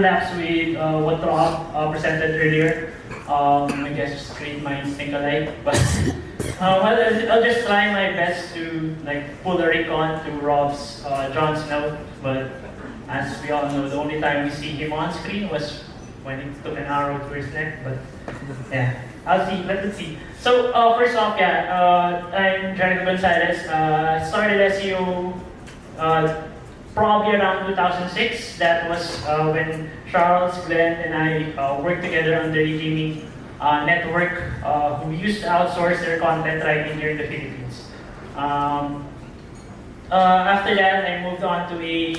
overlaps with what Rob presented earlier. I guess great minds think alike, but well, I'll just try my best to pull a recon to Rob's Jon Snow. But as we all know, the only time we see him on screen was when he took an arrow to his neck. But yeah, I'll see. Let's see. So first off, I'm Jec Gonzales. Started SEO probably around 2006. That was when Charles, Glenn, and I worked together under the gaming network who used to outsource their content writing here in the Philippines. After that, I moved on to a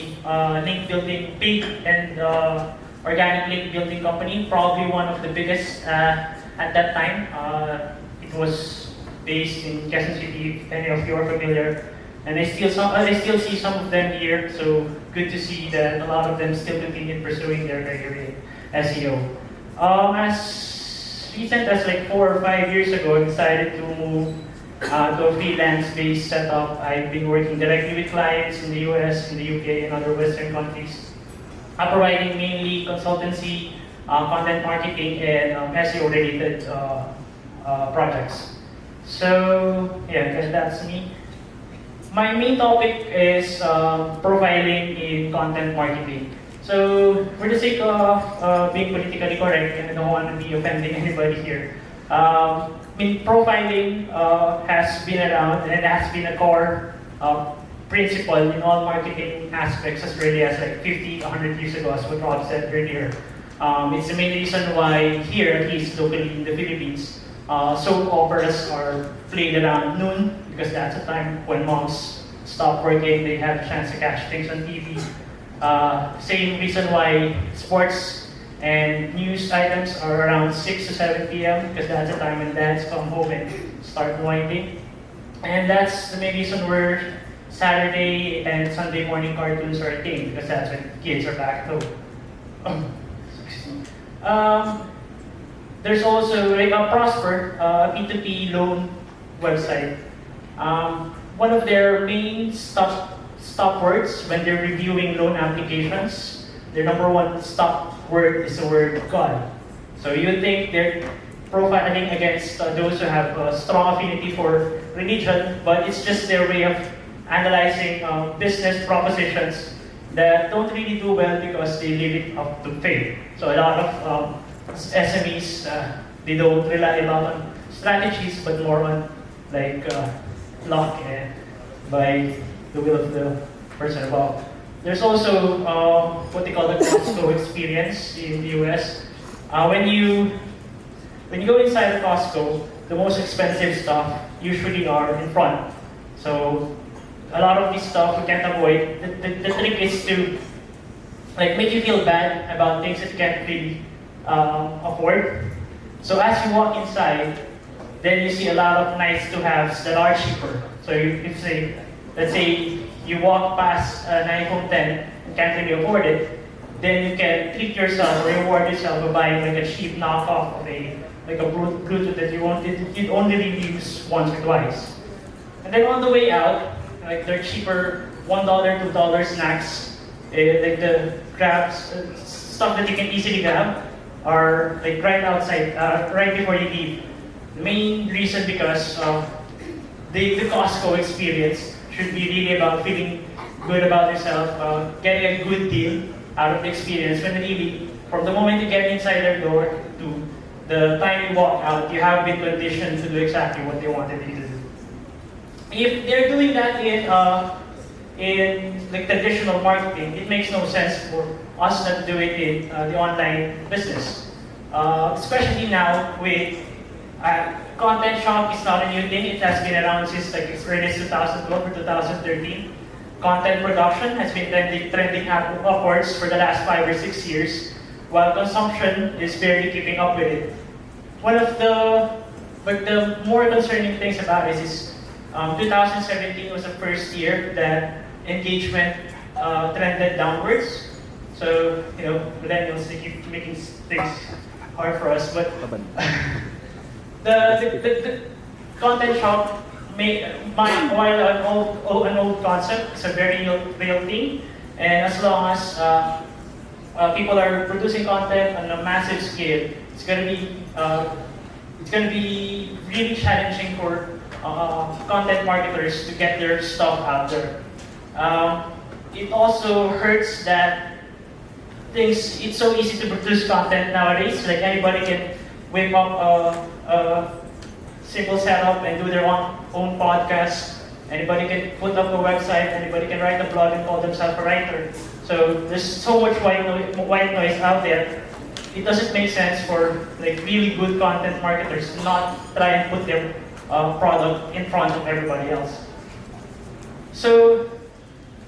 link building, paid and organic link building company, probably one of the biggest at that time. It was based in Quezon City, if any of you are familiar. And I still see some of them here, so good to see that a lot of them still continue pursuing their career in SEO. As recent as 4 or 5 years ago, I decided to move to a freelance-based setup. I've been working directly with clients in the US, in the UK, and other Western countries, providing mainly consultancy, content marketing, and SEO-related projects. So yeah, I guess that's me. My main topic is profiling in content marketing. So for the sake of being politically correct, and I don't want to be offending anybody here, profiling has been around and has been a core principle in all marketing aspects as early as 50, 100 years ago, as what Rob said earlier. It's the main reason why here, at least locally in the Philippines, soap operas are played around noon, because that's the time when moms stop working, they have a chance to catch things on TV. Same reason why sports and news items are around 6 to 7 p.m. because that's the time when dads come home and start winding. And that's the main reason where Saturday and Sunday morning cartoons are a thing, because that's when kids are back at home. There's also Prosper, a P2P loan website. One of their main stop words when they're reviewing loan applications, their number one stop word is the word God. So you think they're profiling against those who have a strong affinity for religion, but it's just their way of analyzing business propositions that don't really do well because they leave it up to faith. So a lot of SMEs, they don't rely a lot on strategies, but more on luck and by the will of the person involved. There's also what they call the Costco experience in the US. When you go inside a Costco, the most expensive stuff usually are in front. So a lot of this stuff you can't avoid. The trick is to make you feel bad about things that you can't really afford. So as you walk inside, then you see a lot of nice to-haves that are cheaper. So let's say you walk past an iPhone 10 and can't really afford it, then you can treat yourself or reward yourself by buying a cheap knockoff of a Bluetooth that you'd only really use once or twice. And then on the way out, they're cheaper $1, $2 snacks, the grabs, stuff that you can easily grab, are right outside, right before you leave. The main reason because the Costco experience should be really about feeling good about yourself, getting a good deal out of the experience, when really, from the moment you get inside their door to the time you walk out, you have been conditioned to do exactly what they wanted you to do. If they're doing that in traditional marketing, it makes no sense for us not to do it in the online business. Especially now with content shop is not a new thing. It has been around since as early as 2012 or 2013. Content production has been trending upwards for the last 5 or 6 years, while consumption is barely keeping up with it. But the more concerning things about this is 2017 was the first year that engagement trended downwards. So, millennials, they keep making things hard for us, but the content shop, while an old concept, it's a very real thing, and as long as people are producing content on a massive scale. It's gonna be really challenging for content marketers to get their stuff out there. It also hurts that it's so easy to produce content nowadays. Like anybody can whip up a simple setup and do their own podcast. Anybody can put up a website. Anybody can write a blog and call themselves a writer. So there's so much white noise out there. It doesn't make sense for like really good content marketers to not try and put their product in front of everybody else. So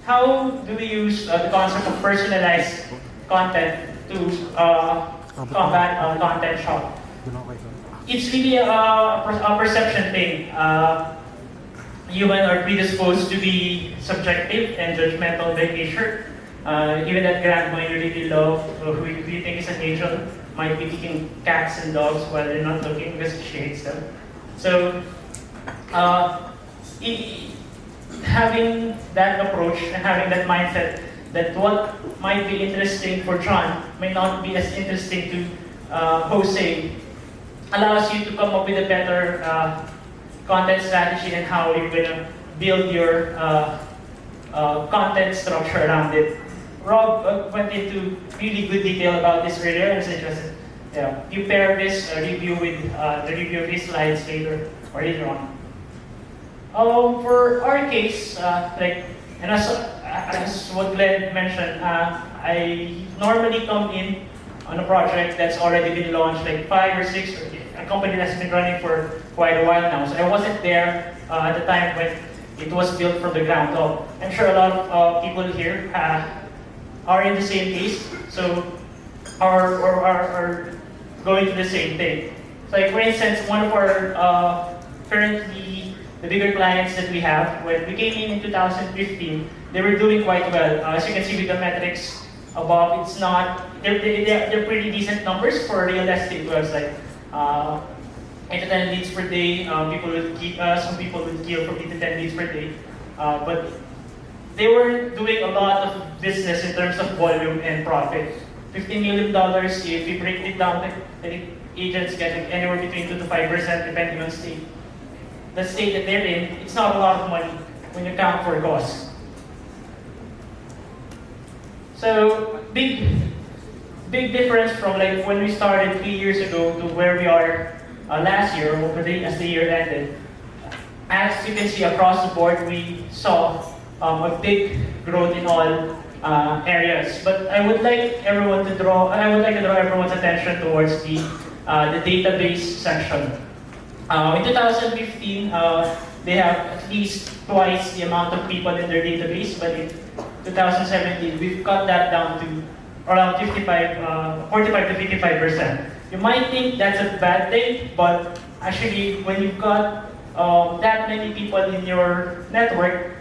how do we use the concept of personalized content to combat content shock? It's really a perception thing. Humans are predisposed to be subjective and judgmental by nature. Even that grandma you really love, who you think is an angel, might be kicking cats and dogs while they're not looking because she hates them. So, having that approach and having that mindset that what might be interesting for John may not be as interesting to Jose allows you to come up with a better content strategy and how you're going to build your content structure around it. Rob went into really good detail about this earlier, and suggested, you pair this review with the review of his slides later on. For our case, and as what Glenn mentioned, I normally come in on a project that's already been launched, like 5 or 6, a company that's been running for quite a while now. So I wasn't there at the time when it was built from the ground up. I'm sure a lot of people here are in the same case, so are going through the same thing. So like for instance, one of our currently the bigger clients that we have, when we came in 2015, they were doing quite well. As you can see with the metrics above, they're pretty decent numbers for a real estate website. 8 to 10 leads per day. Some people would kill from 8 to 10 leads per day, but they were doing a lot of business in terms of volume and profit. $15 million, if we break it down, the agents get anywhere between 2 to 5% depending on state. The state that they're in, it's not a lot of money when you count for costs. So big difference from like when we started 3 years ago to where we are last year, or as the year ended. As you can see across the board, we saw a big growth in all areas. But I would like to draw everyone's attention towards the database section. In 2015, they have at least twice the amount of people in their database, but in 2017, we've cut that down to around 45 to 55%. You might think that's a bad thing, but actually, when you've got that many people in your network,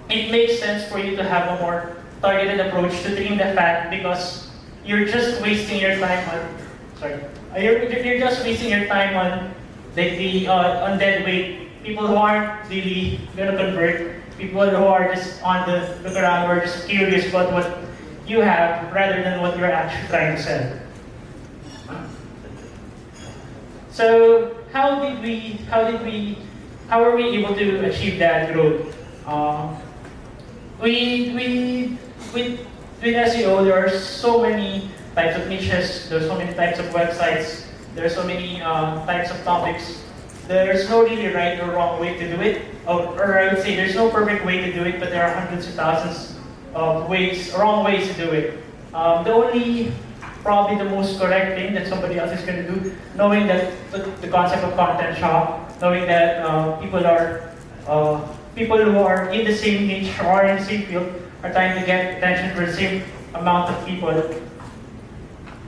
it makes sense for you to have a more targeted approach to trim the fat, because you're just wasting your time on. You're just wasting your time on on dead weight, people who aren't really gonna convert, people who are just on the look around, or just curious about what you have rather than what you're actually trying to sell. So how are we able to achieve that growth? With SEO, there are so many types of niches, there are so many types of websites, there are so many types of topics. There's no really right or wrong way to do it, or I would say there's no perfect way to do it, but there are hundreds of thousands of wrong ways to do it. Probably the most correct thing that somebody else is going to do, knowing that the concept of content shop, knowing that people who are in the same niche or in the same field are trying to get attention for the same amount of people.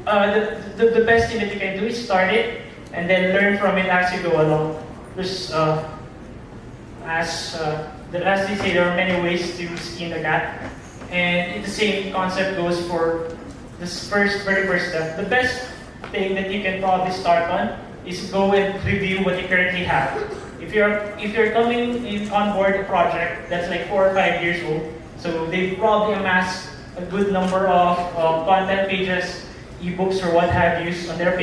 The best thing that you can do is start it and then learn from it as you go along. As they say, there are many ways to skin the cat, and the same concept goes for this very first step. The best thing that you can probably start on is go and review what you currently have. If you're coming on board a project that's like 4 or 5 years old, so they've probably amassed a good number of content pages, ebooks, or what have you on their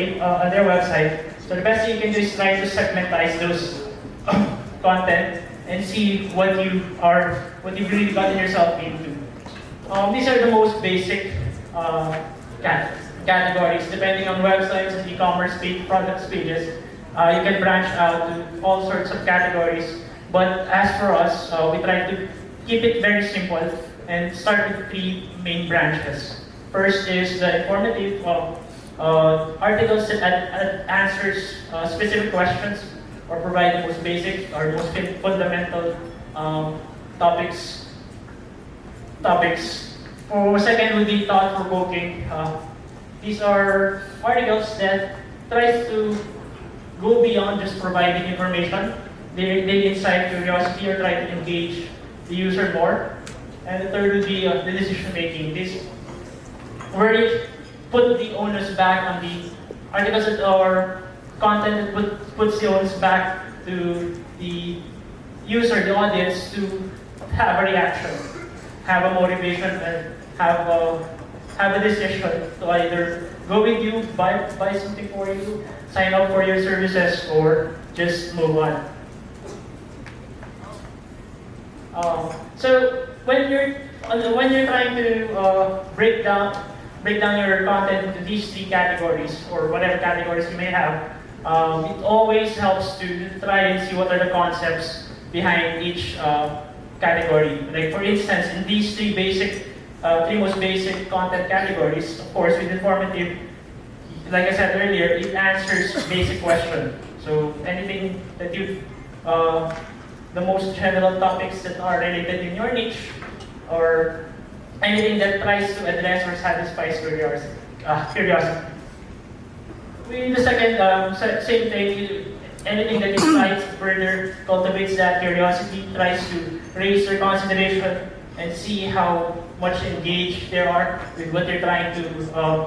website. So the best thing you can do is try to segmentize those content and see what you've really gotten yourself into. These are the most basic categories. Depending on websites and e-commerce products pages, you can branch out to all sorts of categories. But as for us, we try to keep it very simple and start with three main branches. First is the informative articles that answers specific questions or provide the most basic or most fundamental topics. Second would be thought-provoking. These are articles that tries to go beyond just providing information. They incite curiosity or try to engage the user more. And the third would be the decision making. This where you put the onus back on the articles that are content that puts the onus back to the user, the audience, to have a reaction, have a motivation, and have a decision to either go with you, buy something for you, sign up for your services, or just move on. So when you're trying to break down your content into these three categories or whatever categories you may have, it always helps to try and see what are the concepts behind each category. Like for instance, in these three most basic content categories, of course, with informative, like I said earlier, it answers basic questions. So anything that the most general topics that are related in your niche, or anything that tries to address or satisfies curiosity. In the second, same thing, anything that tries to further cultivates that curiosity, tries to raise their consideration and see how much engaged they are with what they're trying to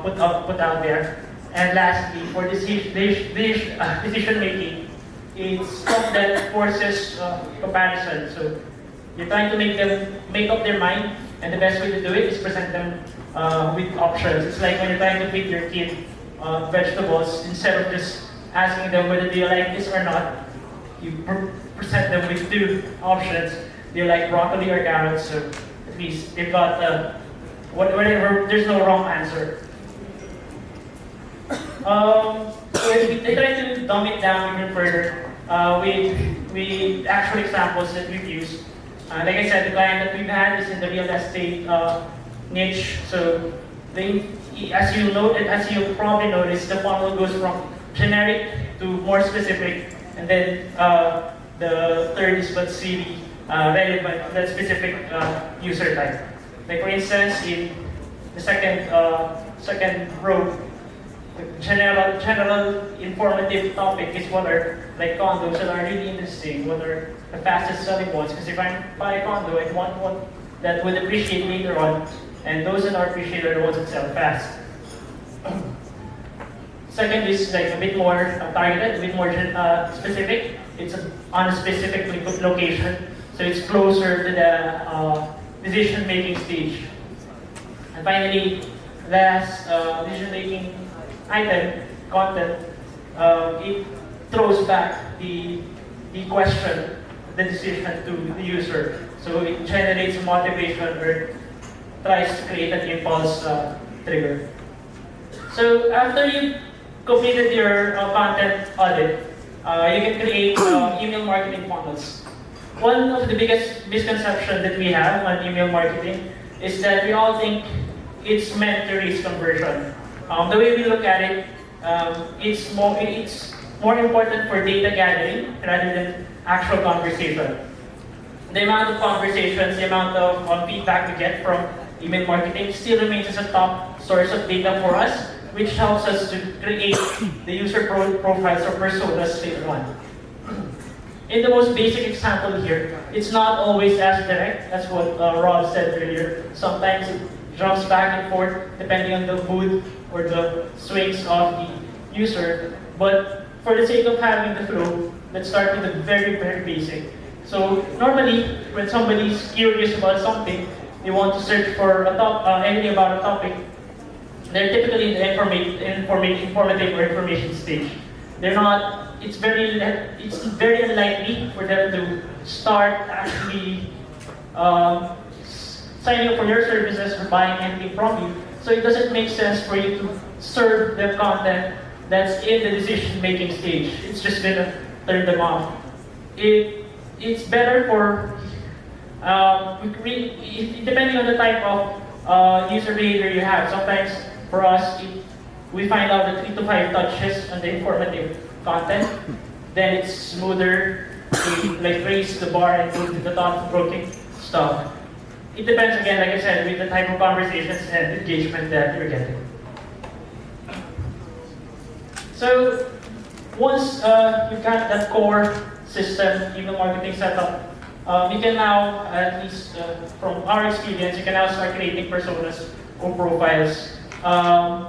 put out there. And lastly, for decision making, it's stuff that forces comparison. So you're trying to make them make up their mind, and the best way to do it is present them with options. It's like when you're trying to feed your kid vegetables, instead of just asking them whether they like this or not, you present them with two options. Do you like broccoli or carrots? So at least they've got whatever. There's no wrong answer. They try to dumb it down even further with actual examples that we've used. Like I said, the client that we've had is in the real estate niche. So as you probably noticed, the funnel goes from generic to more specific, and then the third is what's really relevant to that specific user type. Like for instance, in the second row, the general informative topic is what are like condos that are really interesting, what are the fastest selling ones. Because if I buy a condo, I want one that would appreciate later on, and those that are appreciated are the ones that sell fast. Second is like a bit more targeted, a bit more specific. It's on a specific location, so it's closer to the decision-making stage. And finally, last decision-making item, content, it throws back the question, the decision to the user. So it generates motivation or tries to create an impulse trigger. So after you completed your content audit, you can create email marketing funnels. One of the biggest misconceptions that we have on email marketing is that we all think it's meant to raise conversion. The way we look at it, it's more important for data gathering rather than actual conversation. The amount of conversations, the amount of feedback we get from email marketing still remains as a top source of data for us, which helps us to create the user profiles or personas later on. In the most basic example here, it's not always as direct as what Rob said earlier. Sometimes it jumps back and forth depending on the mood or the swings of the user. But for the sake of having the flow, let's start with the very, very basic. So normally, when somebody's curious about something, they want to search for anything about a topic, they're typically in the informative or information stage. They're not. It's very unlikely for them to start actually signing up for your services or buying anything from you. So it doesn't make sense for you to serve them content that's in the decision-making stage. It's just gonna turn them off. It's better for depending on the type of user behavior you have. Sometimes for us, we find out that 3 to 5 touches on the informative content, then it's smoother to like raise the bar and go to the thought-provoking stuff. It depends again, like I said, with the type of conversations and engagement that you're getting. So once you've got that core system, email marketing setup, you can now, at least from our experience, you can now start creating personas or profiles.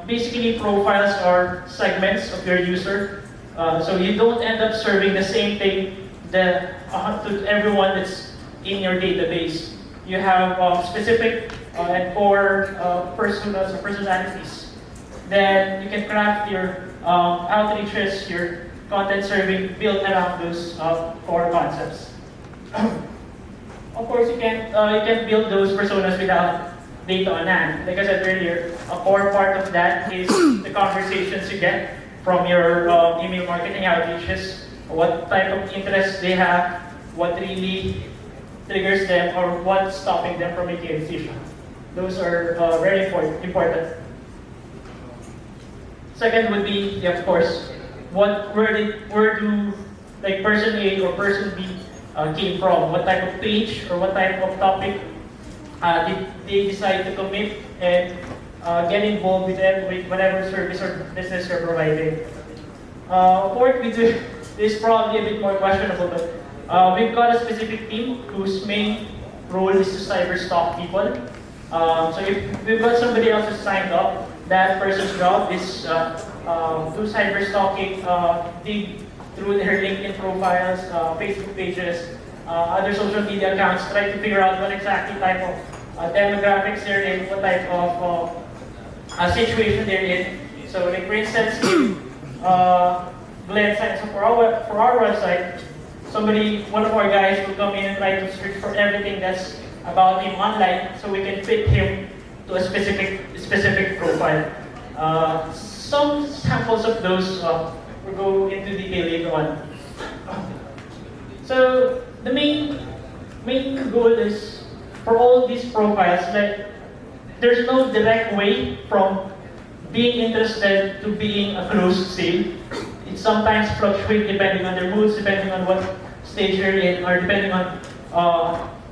Basically, profiles are segments of your user, so you don't end up serving the same thing to everyone that's in your database. You have specific and core personas or personalities. Then you can craft your outreaches, your content serving built around those core concepts. Of course, you can build those personas without data on hand. Like I said earlier, a core part of that is the conversations you get from your email marketing outreaches, what type of interests they have, what really triggers them, or what's stopping them from making a decision. Those are very important. Second would be, of course, where do like person A or person B came from? What type of page or what type of topic did they decide to commit and get involved with them with whatever service or business you're providing. Fourth, this is probably a bit more questionable, but we've got a specific team whose main role is to cyber stalk people. So if we've got somebody else who's signed up, that person's job is do cyber stalking, dig through their LinkedIn profiles, Facebook pages, other social media accounts, try to figure out what exactly type of demographics they're in, what type of situation they're in. So, like for instance, Glenn signs up for our website. One of our guys will come in and try to search for everything that's about him online, so we can fit him to a specific profile. Some samples of those we'll go into detail later on. So the main goal is for all these profiles, like there's no direct way from being interested to being a closed sale. It sometimes fluctuates depending on their moods, depending on what stage they're in, or depending on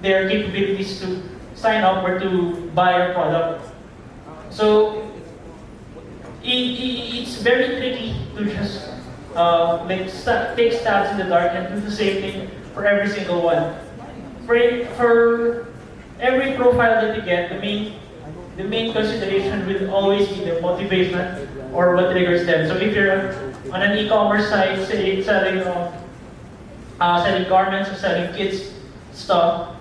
their capabilities to sign up or to buy your product. So it's very tricky to just take stabs in the dark and do the same thing for every single one. For every profile that you get, the main consideration will always be the motivation or what triggers them. So if you're on an e-commerce site, say selling garments or selling kids stuff,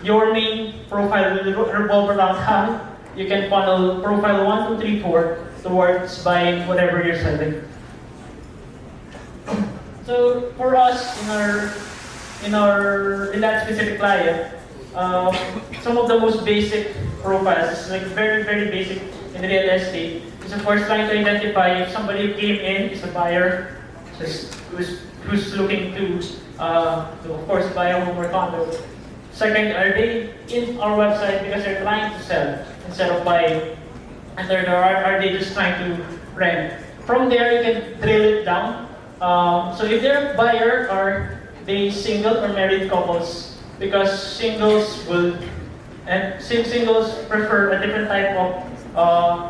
your main profile will revolve around how you can funnel profile 1, 2, 3, 4 towards buying whatever you're selling. So for us, in that specific client, some of the most basic profiles, is like very basic in real estate, is of course trying to identify if somebody who came in is a buyer, who's looking to of course buy a home or condo. Second, are they in our website because they're trying to sell instead of buying? And third, are they just trying to rent? From there, you can drill it down. So if they're a buyer, are they single or married couples? Because singles prefer a different type of,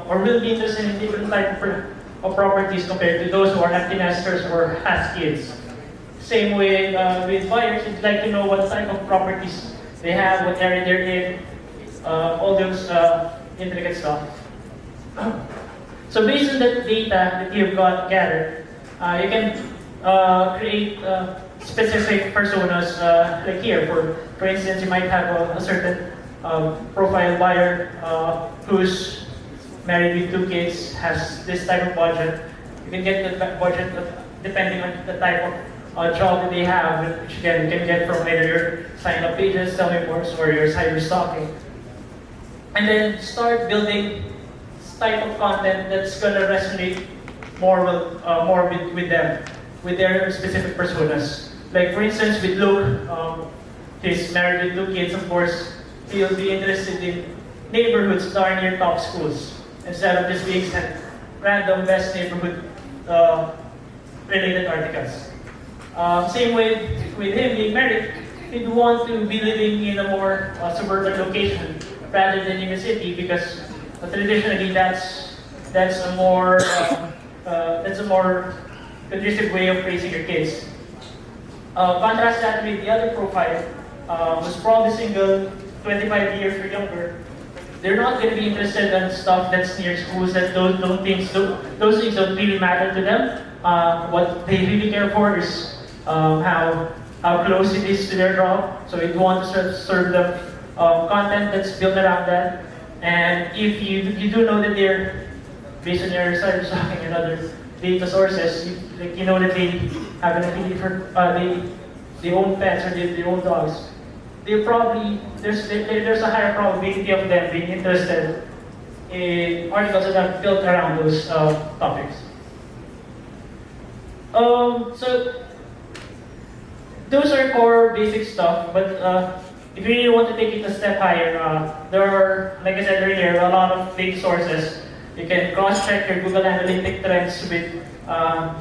or will be interested in different type of properties compared to those who are empty nesters or has kids. Same way with buyers, you'd like to know what type of properties they have, what area they're in, all those intricate stuff. So based on that data that you've gathered, you can create specific personas like here. For instance, you might have a certain profile buyer who's married with 2 kids, has this type of budget. You can get the budget depending on the type of job that they have, which you can get from either your sign-up pages, selling boards, or your cyber stalking. And then start building type of content that's going to resonate more with them, with their specific personas. Like for instance, with Luke, he's married with 2 kids, of course, he'll be interested in neighborhoods that are near top schools, instead of just being sent random best neighborhood related articles. Same with him being married, he'd want to be living in a more suburban location rather than in a city, because traditionally that's a more conducive way of raising your kids. Contrast that with the other profile, who's probably single, 25 years or younger. They're not going to be interested in stuff that's near schools. That those things don't really matter to them. What they really care for is how close it is to their job. So you want to serve them content that's built around that. And if you do know that they're based on your cyber stalking and other data sources, you know that they have an affinity for they own pets or they own dogs. They probably there's a higher probability of them being interested in articles that are built around those topics. So those are core basic stuff, but if you really want to take it a step higher, there are, like I said earlier, a lot of big sources. You can cross-check your Google Analytics trends with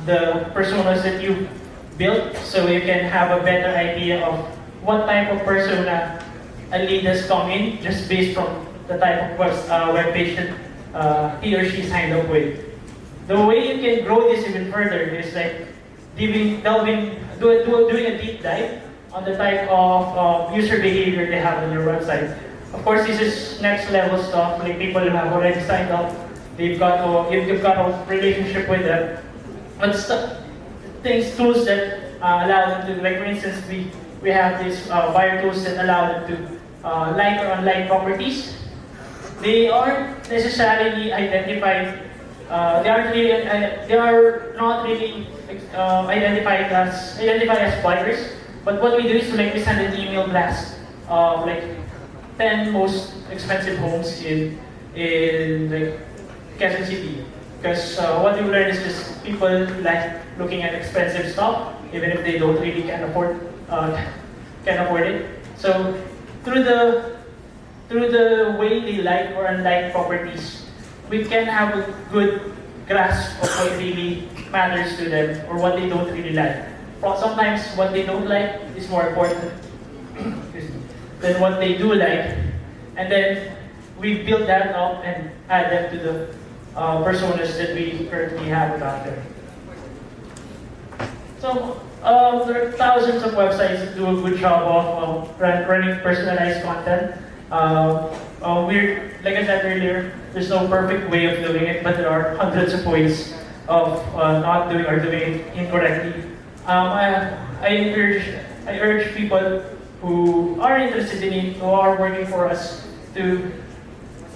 the personas that you built, so you can have a better idea of what type of persona a lead has come in, just based from the type of web page that he or she signed up with. The way you can grow this even further is like doing a deep dive on the type of user behavior they have on your website. Of course, this is next level stuff, like people who have already signed up, you've got a relationship with them. But tools that allow them to, like for instance, we have these buyer tools that allow them to like or unlike properties. They aren't necessarily identified. They are not really identified as buyers. But what we do is we send an email blast of like 10 most expensive homes in like Quezon City. Because what we learned is just people like looking at expensive stuff, even if they don't really can afford it. So through the way they like or unlike properties, we can have a good grasp of what really matters to them or what they don't really like. Sometimes what they don't like is more important than what they do like, and then we build that up and add them to the personas that we currently have out there. So there are thousands of websites that do a good job of running personalized content. Like I said earlier, there's no perfect way of doing it, but there are hundreds of ways of not doing or doing it incorrectly. I urge people who are interested in it, who are working for us, to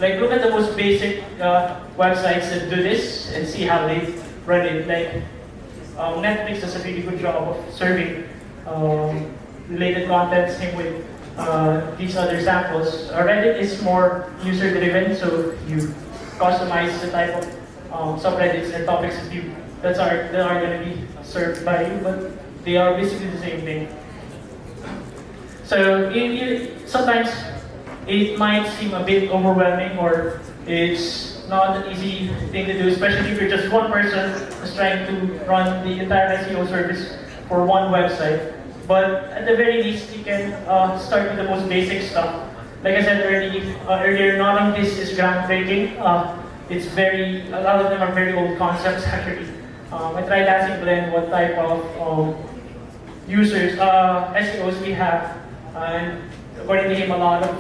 look at the most basic websites that do this and see how they run it. Like Netflix does a really good job of serving related content. Same with these other samples. Reddit is more user-driven, so you customize the type of subreddits and topics that are going to be served by you, but they are basically the same thing. So sometimes it might seem a bit overwhelming, or it's not an easy thing to do, especially if you're just one person who's trying to run the entire SEO service for one website. But at the very least, you can start with the most basic stuff. Like I said earlier, none of this is groundbreaking. A lot of them are very old concepts actually. I tried asking Glenn what type of users, SEOs we have, and according to him, a lot of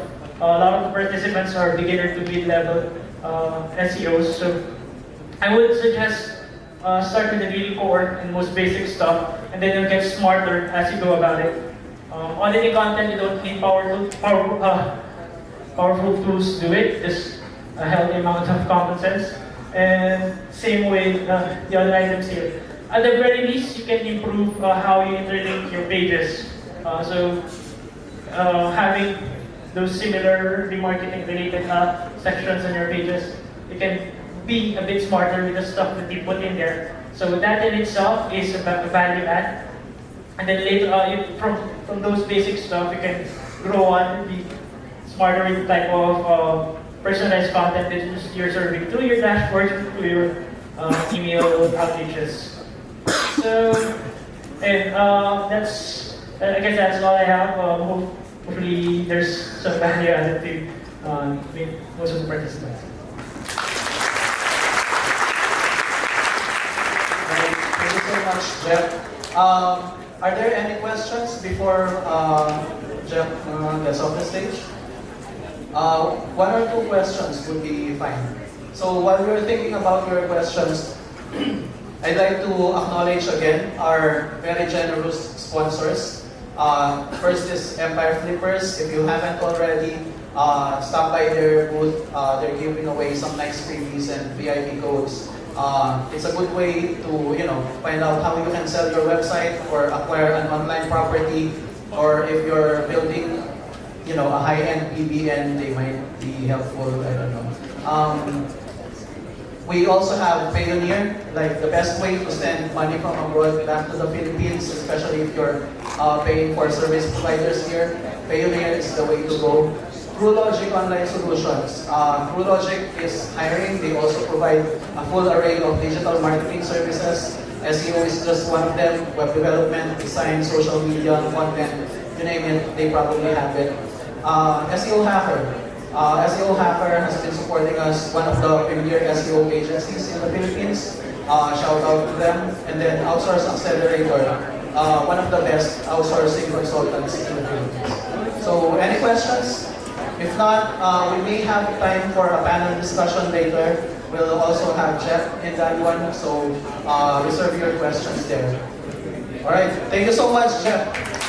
the participants are beginner to mid-level SEOs. So I would suggest start with the really core and most basic stuff, and then you'll get smarter as you go about it. Auditing content, you don't need powerful tools to do it, just a healthy amount of common sense. And same with the other items here. At the very least, you can improve how you interlink your pages. Having those similar remarketing related sections on your pages, you can be a bit smarter with the stuff that you put in there. So that in itself is a value add. And then later, from those basic stuff, you can grow on and be smarter with the type of personalized content that you're serving to your dashboard, to your email outreaches. So, and I guess that's all I have. Hopefully, there's some value added to most of the participants. Right. Thank you so much, Jec. Are there any questions before Jec gets off the stage? One or two questions would be fine. So while you're thinking about your questions, I'd like to acknowledge again our very generous sponsors. First is Empire Flippers. If you haven't already, stop by their booth. They're giving away some nice freebies and VIP codes. It's a good way to find out how you can sell your website or acquire an online property, or if you're building a high-end PBN, they might be helpful. I don't know. We also have Payoneer, like the best way to send money from abroad back to the Philippines, especially if you're paying for service providers here. Payoneer is the way to go. TrueLogic Online Solutions. TrueLogic is hiring. They also provide a full array of digital marketing services. SEO is just one of them. Web development, design, social media, content, you name it, they probably have it. SEO Hacker. SEO Hacker has been supporting us, one of the premier SEO agencies in the Philippines. Shout out to them. And then Outsource Accelerator, one of the best outsourcing consultants in the Philippines. So, any questions? If not, we may have time for a panel discussion later. We'll also have Jec in that one, so reserve your questions there. Alright, thank you so much, Jec.